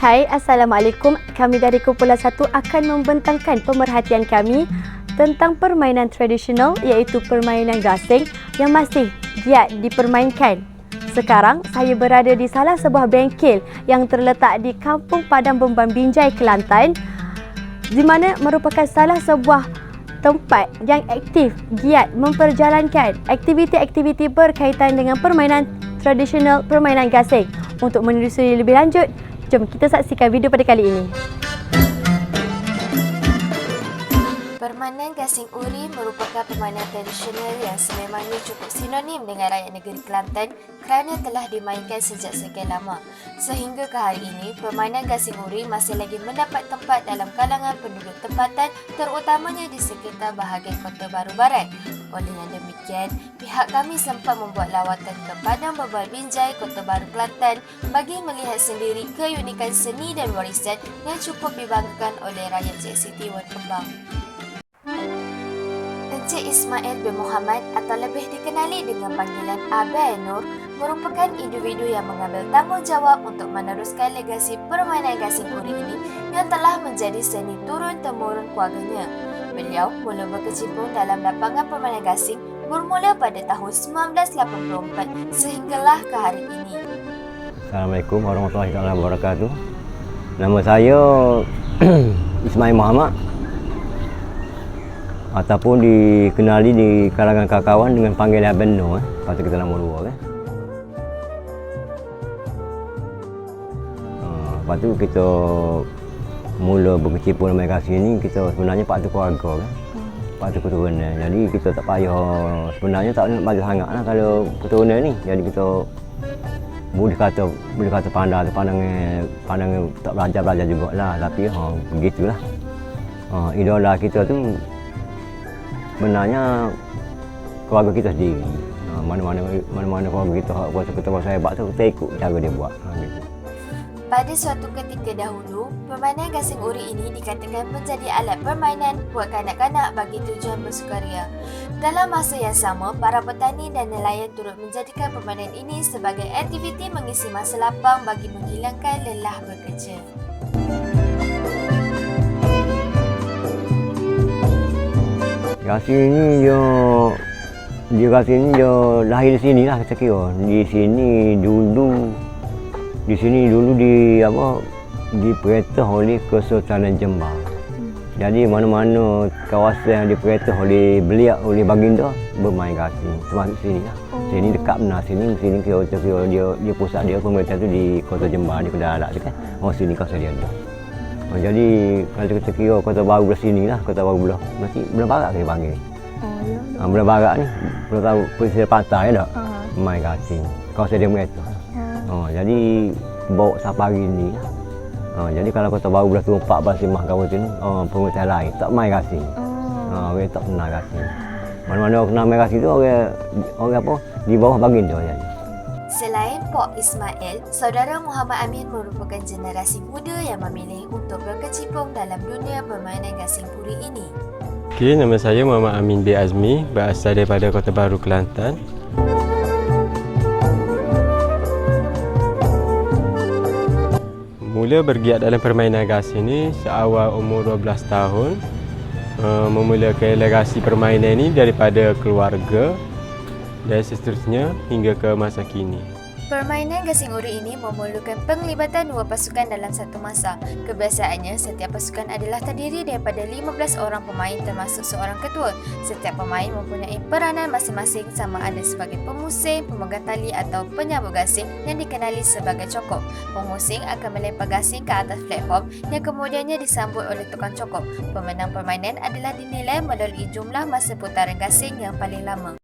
Hai, Assalamualaikum. Kami dari Kumpulan 1 akan membentangkan pemerhatian kami tentang permainan tradisional iaitu permainan gasing yang masih giat dipermainkan. Sekarang saya berada di salah sebuah bengkel yang terletak di Kampung Padang Beban Binjai, Kelantan, di mana merupakan salah sebuah tempat yang aktif giat memperjalankan aktiviti-aktiviti berkaitan dengan permainan tradisional permainan gasing. Untuk menelusuri lebih lanjut, jom kita saksikan video pada kali ini. Permainan gasing uri merupakan permainan tradisional yang sememangnya cukup sinonim dengan rakyat negeri Kelantan kerana telah dimainkan sejak sekian lama. Sehingga ke hari ini, permainan gasing uri masih lagi mendapat tempat dalam kalangan penduduk tempatan, terutamanya di sekitar bahagian Kota Baru Barat. Oleh yang demikian, pihak kami sempat membuat lawatan ke Padang Beban Binjai, Kota Baru, Kelantan bagi melihat sendiri keunikan seni dan warisan yang cukup dibanggakan oleh rakyat JCT Wan Kembang. Encik Ismail bin Muhammad atau lebih dikenali dengan panggilan Abang Nur merupakan individu yang mengambil tanggungjawab untuk meneruskan legasi permainan gasing uri ini yang telah menjadi seni turun-temurun keluarganya. Beliau mula berkecimpung dalam lapangan permainan gasing bermula pada tahun 1984 sehinggalah ke hari ini. Assalamualaikum warahmatullahi wabarakatuh. Nama saya Ismail Muhammad, ataupun dikenali di kalangan kawan-kawan dengan panggilan Abang Nur. Lepas tu kita nama dua kan. Lepas tu kita mula berkecimpung dalam gasing ni, kita sebenarnya pak tu keluarga kan. Pak tu keturunan. Jadi kita tak payah, sebenarnya tak nak bagi sangat lah kalau keturunan ni. Jadi kita boleh kata pandang tak belajar jugalah, tapi begitulah. Idola kita tu sebenarnya keluarga kita sendiri. Mana-mana keluarga kita kuasa hebat tu, kita ikut cara dia buat. Gitu. Pada suatu ketika dahulu, permainan gasing uri ini dikatakan menjadi alat permainan buat kanak-kanak bagi tujuan bersukaria. Dalam masa yang sama, para petani dan nelayan turut menjadikan permainan ini sebagai aktiviti mengisi masa lapang bagi menghilangkan lelah bekerja. Gasing ni dia lahir di sini lah, kita kira. Di sini dulu diperintah oleh Kesultanan Jember. Jadi mana-mana kawasan yang diperintah oleh beliau, oleh baginda bermain gasing. Termasuk sini lah. Sini dekat benar, sini kira dia pusat dia, pemerintah tu di Kota Jember, di Kedah tu kan. Sini kawasan dia. Jadi kalau kita kira Kota Baru belah sini lah, Kota Baru belah barat kita panggil. Belah barat ni, belah tahu pesisir pantai tak? Main gasing. Kawasan dia mereka. Jadi bawa sampai hari ni lah. Jadi kalau Kota Baru belah tu 14 Simah kawasan tu, pemerintah lain tak main gasing. Orang tak kenal gasing. Mana-mana orang kenal main gasing tu orang apa? Di bawah baginda jadi. Selain Pok Ismail, saudara Muhammad Amin merupakan generasi muda yang memilih untuk berkecimpung dalam dunia permainan gasing uri ini. Okey, nama saya Muhammad Amin bin Azmi, berasal daripada Kota Baru, Kelantan. Mula bergiat dalam permainan gasing ini seawal umur 12 tahun. Memulakan legasi permainan ini daripada keluarga dan seterusnya hingga ke masa kini. Permainan gasing uri ini memerlukan penglibatan dua pasukan dalam satu masa. Kebiasaannya, setiap pasukan adalah terdiri daripada 15 orang pemain termasuk seorang ketua. Setiap pemain mempunyai peranan masing-masing, sama ada sebagai pemusing, pemegang tali atau penyabut gasing yang dikenali sebagai cokok. Pemusing akan melempar gasing ke atas platform yang kemudiannya disambut oleh tukang cokok. Pemenang permainan adalah dinilai melalui jumlah masa putaran gasing yang paling lama.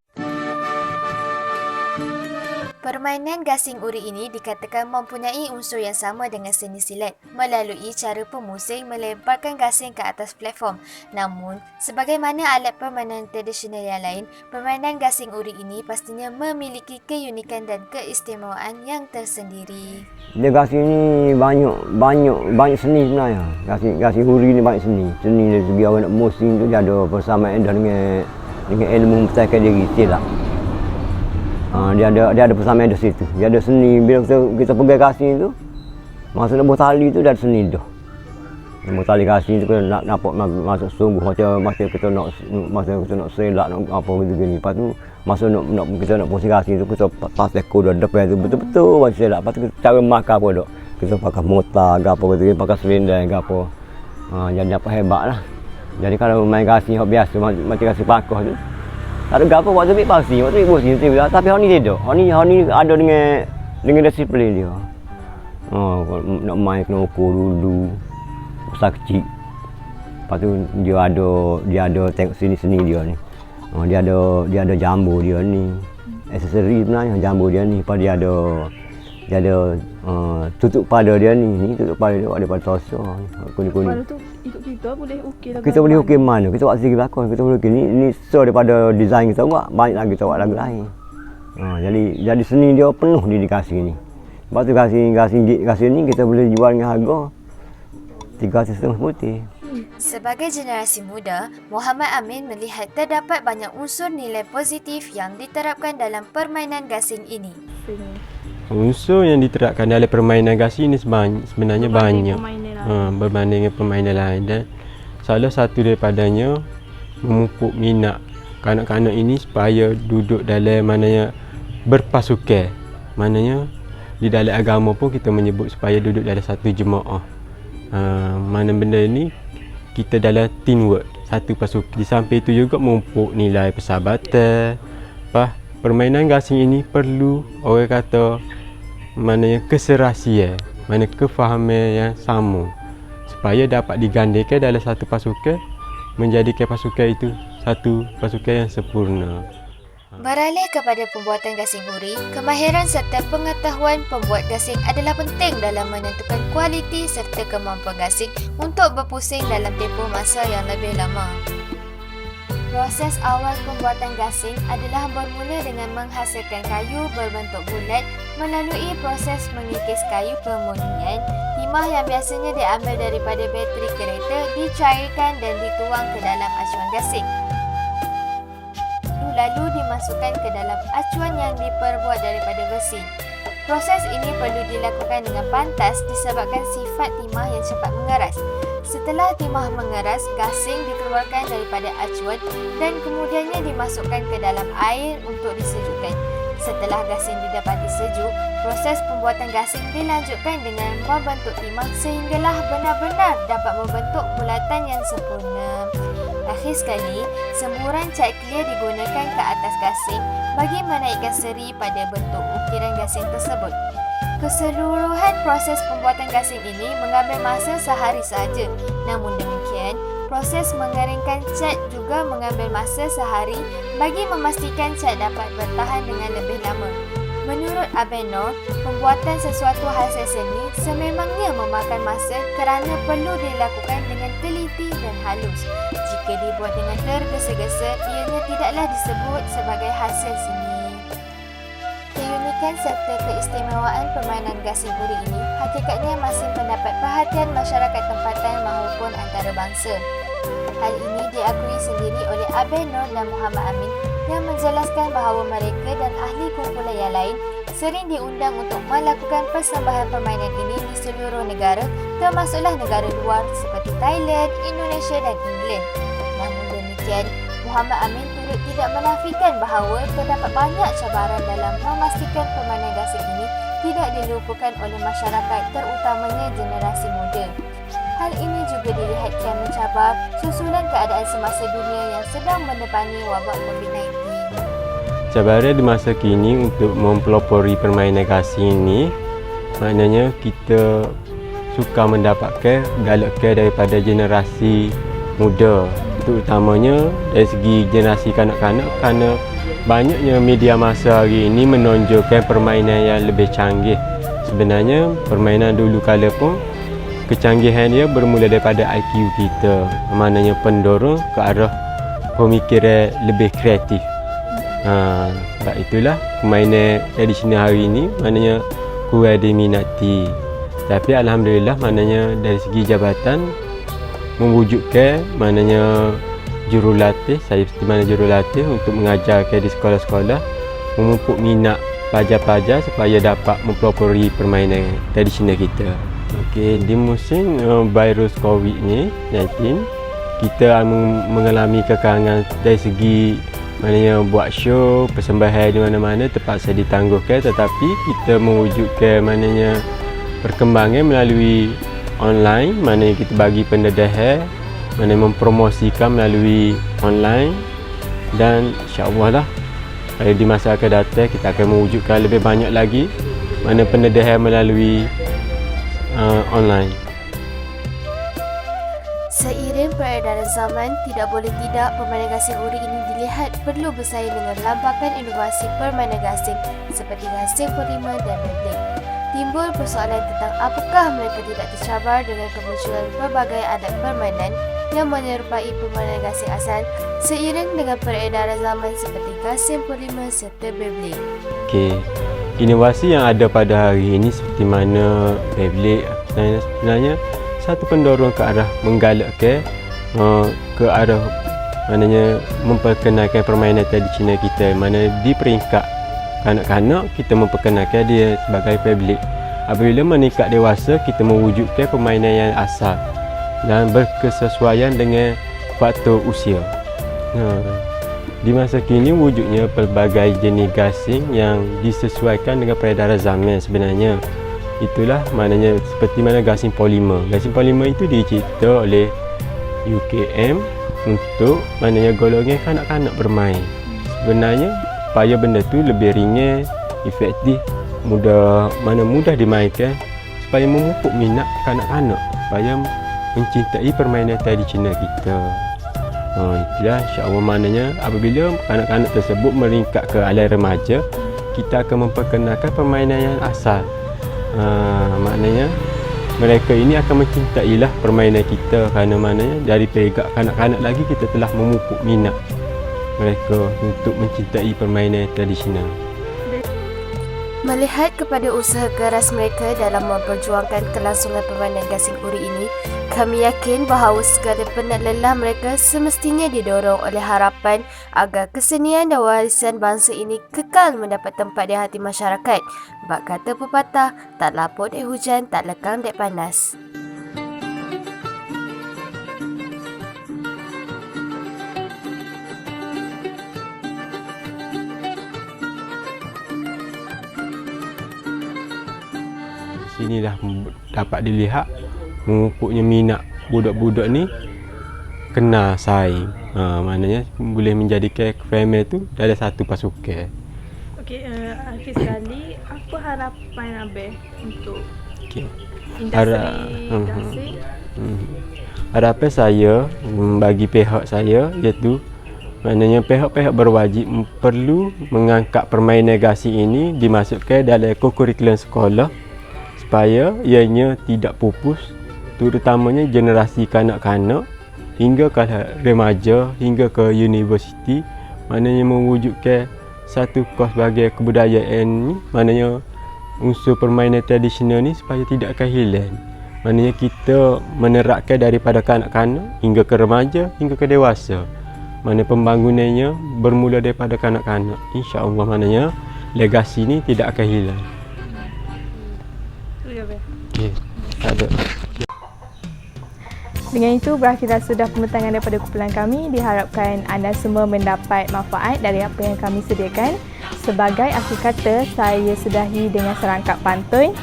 Permainan gasing uri ini dikatakan mempunyai unsur yang sama dengan seni silat melalui cara pemusing melemparkan gasing ke atas platform. Namun, sebagaimana alat permainan tradisional yang lain, permainan gasing uri ini pastinya memiliki keunikan dan keistimewaan yang tersendiri. Dia gasing ni banyak seni sebenarnya. Gasing uri ni banyak seni. Seni dari segi orang nak musing tu dia ada persamaan dengan ilmu mempertahankan diri silat. Dia ada persamaan di situ. Dia ada seni. Bila kita pegang gasing tu, Masa nak buat tali tu dah seni dah. Nak tali gasing tu kena nak nampak masuk sungguh macam kita nak selak nak apa begini. Lepas tu masa nak kita nak posisi gasing tu kita pas ekor dah depan tu betul-betul macam selak. Lepas tu cara makan pun dok. Kita pakai mortar ke apa gitu, pakai silinder ke apa. Jadi apa hebat lah. Jadi kalau main gasing hok biasa macam gasing pakoh tu. Tak ada gapo waktu ambil pasir, waktu ambil bos ni. Tapi hok ni tidak. Hok ni ada dengan disiplin dia. Nak main kena ukur dulu. Besar kecil. Lepas tu dia ada tengok sini dia ni. Dia ada jambu dia ni. Aksesori sebenarnya jambu dia ni. Lepas dia ada tutup pada dia ni. Ni tutup pada dia ada pada tosok. Kuning-kuning. Kalau tu ikut kita boleh okey lah. Kita boleh ukir mana? Kita buat segi belakang. Kita boleh ukir ni so daripada design kita buat. Banyak lagi kita buat lagu lain. Jadi seni dia penuh di gasing ni. Lepas tu gasing ni kita boleh jual dengan harga RM350. Sebagai generasi muda, Muhammad Amin melihat terdapat banyak unsur nilai positif yang diterapkan dalam permainan gasing ini. Unsur yang diterapkan dalam permainan gasing ini sebenarnya banyak. Berbanding dengan permainan lain, dan salah satu daripadanya memupuk minat kanak-kanak ini supaya duduk dalam mananya berpasukan. Mananya di dalam agama pun kita menyebut supaya duduk dalam satu jemaah. Mana benda ini kita dalam teamwork, satu pasukan. Di samping itu juga memupuk nilai persahabatan. Permainan gasing ini perlu orang kata mananya keserasian, mana kefahaman yang sama supaya dapat digandingkan dalam satu pasukan, menjadikan pasukan itu satu pasukan yang sempurna. Beralih kepada pembuatan gasing uri, kemahiran serta pengetahuan pembuat gasing adalah penting dalam menentukan kualiti serta kemampuan gasing untuk berpusing dalam tempoh masa yang lebih lama. Proses awal pembuatan gasing adalah bermula dengan menghasilkan kayu berbentuk bulat melalui proses mengikis kayu kemurnian. Timah yang biasanya diambil daripada bateri kereta dicairkan dan dituang ke dalam acuan gasing. Lalu dimasukkan ke dalam acuan yang diperbuat daripada besi. Proses ini perlu dilakukan dengan pantas disebabkan sifat timah yang cepat mengeras. Setelah timah mengeras, gasing dikeluarkan daripada acuan dan kemudiannya dimasukkan ke dalam air untuk disejukkan. Setelah gasing didapati sejuk, proses pembuatan gasing dilanjutkan dengan membentuk timah sehinggalah benar-benar dapat membentuk bulatan yang sempurna. Akhir sekali, semburan cat clear digunakan ke atas gasing bagi menaikkan seri pada bentuk ukiran gasing tersebut. Keseluruhan proses pembuatan gasing ini mengambil masa sehari sahaja. Namun demikian, proses mengeringkan cat juga mengambil masa sehari bagi memastikan cat dapat bertahan dengan lebih lama. Menurut Abang Noor, pembuatan sesuatu hasil seni sememangnya memakan masa kerana perlu dilakukan dengan teliti dan halus. Jika dibuat dengan tergesa-gesa, ianya tidaklah disebut sebagai hasil seni. Keunikan serta keistimewaan permainan gasing uri ini hakikatnya masih mendapat perhatian masyarakat tempatan maupun antarabangsa. Hal ini diakui sendiri oleh Abang Noor dan Muhammad Amin yang menjelaskan bahawa mereka dan ahli kumpulan yang lain sering diundang untuk melakukan persembahan permainan ini di seluruh negara, termasuklah negara luar seperti Thailand, Indonesia dan England. Namun demikian, Muhammad Amin turut tidak menafikan bahawa terdapat banyak cabaran dalam memastikan permainan gasing ini tidak dilupakan oleh masyarakat, terutamanya generasi muda. Hal ini juga dilihat kian mencabar susulan keadaan semasa dunia yang sedang menepani wabak COVID-19. Cabaran di masa kini untuk mempelopori permainan gasing ini, maknanya kita suka mendapatkan galakan daripada generasi muda, terutamanya dari segi generasi kanak-kanak, kerana banyaknya media masa hari ini menonjolkan permainan yang lebih canggih. Sebenarnya permainan dulu kala pun kecanggihan dia bermula daripada IQ kita, maknanya pendorong ke arah pemikiran lebih kreatif. Sebab itulah permainan tradisional hari ini maknanya kurang diminati. Tapi alhamdulillah maknanya dari segi jabatan mewujudkan maknanya jurulatih, saya seperti mana jurulatih untuk mengajarkan di sekolah-sekolah, memupuk minat pelajar-pelajar supaya dapat mempelopori permainan tradisional kita. Okey, di musim virus COVID ni 19, kita mengalami kekurangan dari segi maknanya buat show, persembahan di mana-mana terpaksa ditangguhkan, tetapi kita mewujudkan maknanya perkembangan melalui online, mana kita bagi pendedahan, mana mempromosikan melalui online, dan insya-Allah lah di masa akan datang kita akan mewujudkan lebih banyak lagi mana pendedahan melalui online. Seiring peredaran zaman, tidak boleh tidak permainan gasing uri ini dilihat perlu bersaing dengan lambakan inovasi permainan gasing seperti gasing polimer dan Beyblade. Timbul persoalan tentang apakah mereka tidak tercabar dengan kemunculan pelbagai alat permainan yang menyerupai permainan gasing asal seiring dengan peredaran zaman seperti gasing polimer serta Beyblade. Okey, inovasi yang ada pada hari ini seperti mana Beyblade sebenarnya satu pendorong ke arah menggalakkan ke arah maknanya memperkenalkan permainan tradisional kita, mana di peringkat kanak-kanak kita memperkenalkan dia sebagai Beyblade. Apabila meningkat dewasa kita mewujudkan permainan yang asal dan berkesesuaian dengan faktor usia. Di masa kini wujudnya pelbagai jenis gasing yang disesuaikan dengan peredaran zaman sebenarnya. Itulah maknanya seperti mana gasing polimer. Gasing polimer itu dicipta oleh UKM untuk maknanya golongan kanak-kanak bermain. Sebenarnya supaya benda tu lebih ringan, efektif, mudah dimainkan supaya memupuk minat kanak-kanak supaya mencintai permainan tradisional kita. Itulah insya-Allah maknanya apabila kanak-kanak tersebut meringkat ke alam remaja, kita akan memperkenalkan permainan yang asal. Maknanya mereka ini akan mencintailah permainan kita kerana maknanya dari peringkat kanak-kanak lagi kita telah memupuk minat mereka untuk mencintai permainan tradisional. Melihat kepada usaha keras mereka dalam memperjuangkan kelangsungan permainan gasing uri ini, kami yakin bahawa segala penat lelah mereka semestinya didorong oleh harapan agar kesenian dan warisan bangsa ini kekal mendapat tempat di hati masyarakat. Bak kata pepatah, tak lapuk dek hujan, tak lekang dek panas. Sinilah dapat dilihat memupuknya minat budak-budak ni kena saing. Maknanya boleh menjadikan family tu ada satu pasukan. Okey, akhir sekali apa harapan Abel untuk Okey. industri gasing? Harapan saya bagi pihak saya iaitu maknanya pihak-pihak berwajib perlu mengangkat permainan gasing ini dimasukkan dalam kurikulum sekolah supaya ianya tidak pupus, terutamanya generasi kanak-kanak hingga ke remaja hingga ke universiti, maknanya mewujudkan satu kos sebagai kebudayaan ni, maknanya unsur permainan tradisional ni supaya tidak akan hilang. Maknanya kita menerapkan daripada kanak-kanak hingga ke remaja hingga ke dewasa. Mana pembangunannya bermula daripada kanak-kanak. Insya-Allah maknanya legasi ni tidak akan hilang. Okay, tak ada. Dengan itu berakhirlah sudah pembentangan daripada kumpulan kami. Diharapkan anda semua mendapat manfaat dari apa yang kami sediakan. Sebagai akhir kata, saya sudahi dengan serangkap pantun.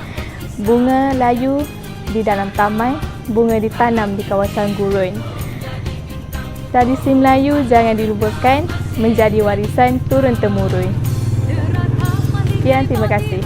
Bunga layu di dalam taman, bunga ditanam di kawasan gurun. Tradisi Melayu jangan dilupakan, menjadi warisan turun-temurun. Sekian, terima kasih.